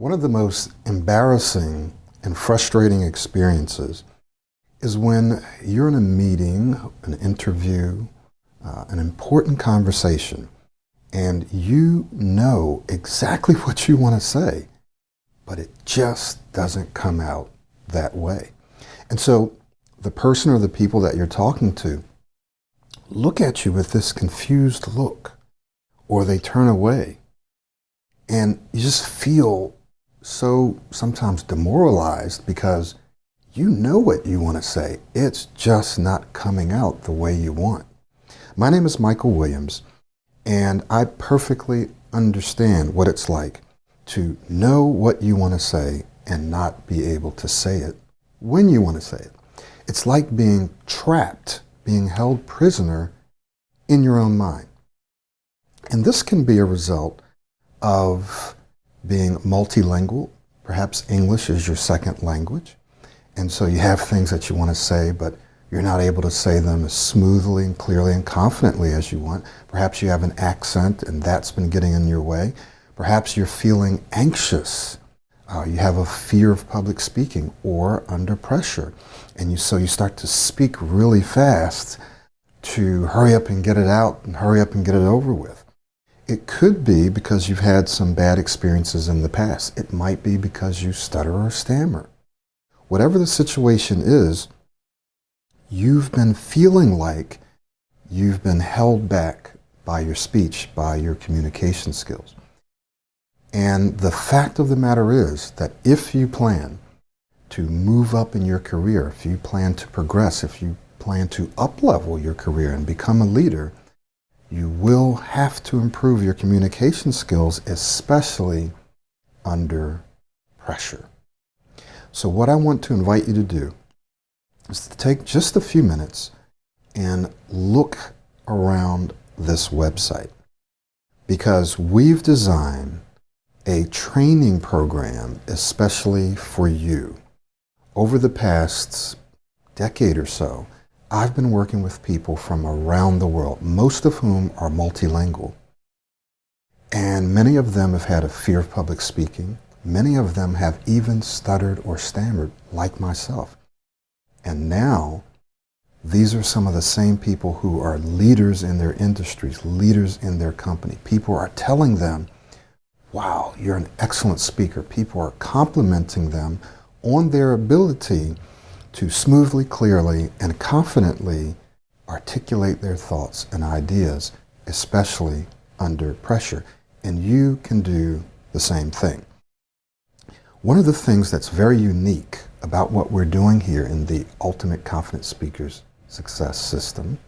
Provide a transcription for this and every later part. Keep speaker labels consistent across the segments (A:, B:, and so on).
A: One of the most embarrassing and frustrating experiences is when you're in a meeting, an interview, an important conversation, and you know exactly what you want to say, but it just doesn't come out that way. And so the person or the people that you're talking to look at you with this confused look, or they turn away, and you just feel so sometimes demoralized because you know what you want to say. It's just not coming out the way you want. My name is Michael Williams, and I perfectly understand what it's like to know what you want to say and not be able to say it when you want to say it. It's like being trapped, being held prisoner in your own mind. And this can be a result of being multilingual. Perhaps English is your second language. And so you have things that you want to say, but you're not able to say them as smoothly and clearly and confidently as you want. Perhaps you have an accent and that's been getting in your way. Perhaps you're feeling anxious. You have a fear of public speaking or under pressure. And so you start to speak really fast to hurry up and get it out and hurry up and get it over with. It could be because you've had some bad experiences in the past. It might be because you stutter or stammer. Whatever the situation is, you've been feeling like you've been held back by your speech, by your communication skills. And the fact of the matter is that if you plan to move up in your career, if you plan to progress, if you plan to up-level your career and become a leader, you will have to improve your communication skills, especially under pressure. So what I want to invite you to do is to take just a few minutes and look around this website, because we've designed a training program especially for you. Over the past decade or so, I've been working with people from around the world, most of whom are multilingual. And many of them have had a fear of public speaking. Many of them have even stuttered or stammered, like myself. And now, these are some of the same people who are leaders in their industries, leaders in their company. People are telling them, wow, you're an excellent speaker. People are complimenting them on their ability to smoothly, clearly, and confidently articulate their thoughts and ideas, especially under pressure. And you can do the same thing. One of the things that's very unique about what we're doing here in the Ultimate Confident Speakers Success System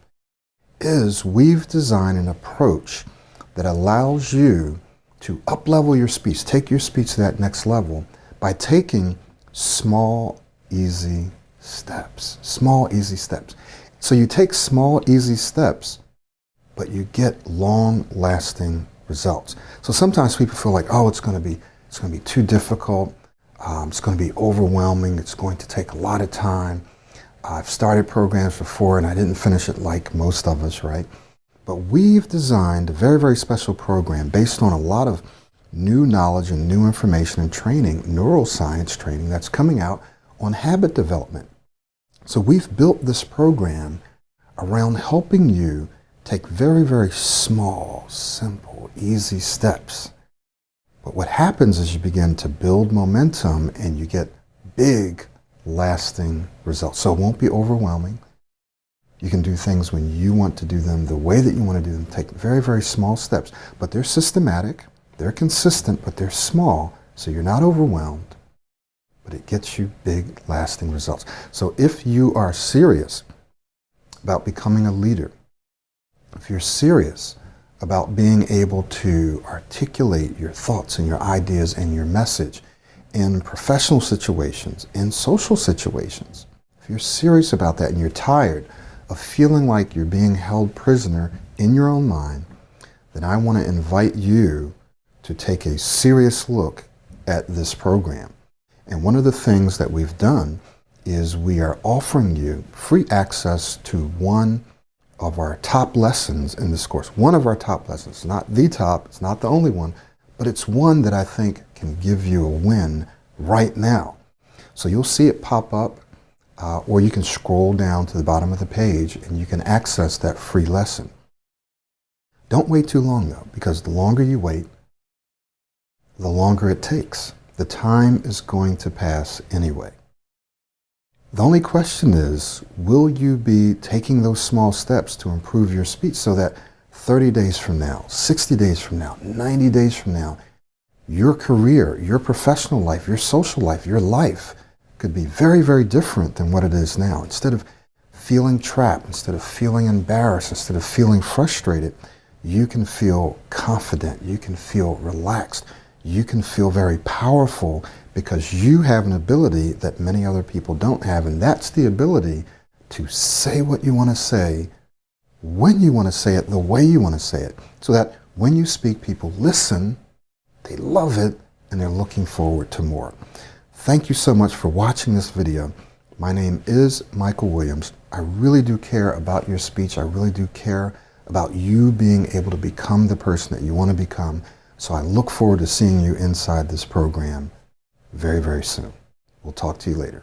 A: is we've designed an approach that allows you to up-level your speech, take your speech to that next level by taking small, easy steps. Small, easy steps. So you take small, easy steps, but you get long-lasting results. So sometimes people feel like, oh, it's going to be too difficult. It's going to be overwhelming. It's going to take a lot of time. I've started programs before and I didn't finish it like most of us, right? But we've designed a very, very special program based on a lot of new knowledge and new information and training, neuroscience training that's coming out on habit development. So we've built this program around helping you take very, very small, simple, easy steps. But what happens is you begin to build momentum and you get big, lasting results. So it won't be overwhelming. You can do things when you want to do them, the way that you want to do them. Take very, very small steps. But they're systematic, they're consistent, but they're small, so you're not overwhelmed. But it gets you big, lasting results. So if you are serious about becoming a leader, if you're serious about being able to articulate your thoughts and your ideas and your message in professional situations, in social situations, if you're serious about that and you're tired of feeling like you're being held prisoner in your own mind, then I want to invite you to take a serious look at this program. And one of the things that we've done is we are offering you free access to one of our top lessons in this course. One of our top lessons, not the top, it's not the only one, but it's one that I think can give you a win right now. So you'll see it pop up, or you can scroll down to the bottom of the page and you can access that free lesson. Don't wait too long though, because the longer you wait, the longer it takes. The time is going to pass anyway. The only question is, will you be taking those small steps to improve your speech so that 30 days from now, 60 days from now, 90 days from now, your career, your professional life, your social life, your life could be very, very different than what it is now. Instead of feeling trapped, instead of feeling embarrassed, instead of feeling frustrated, you can feel confident, you can feel relaxed, you can feel very powerful because you have an ability that many other people don't have, and that's the ability to say what you want to say, when you want to say it, the way you want to say it, so that when you speak, people listen, they love it, and they're looking forward to more. Thank you so much for watching this video. My name is Michael Williams. I really do care about your speech. I really do care about you being able to become the person that you want to become. So I look forward to seeing you inside this program very, very soon. We'll talk to you later.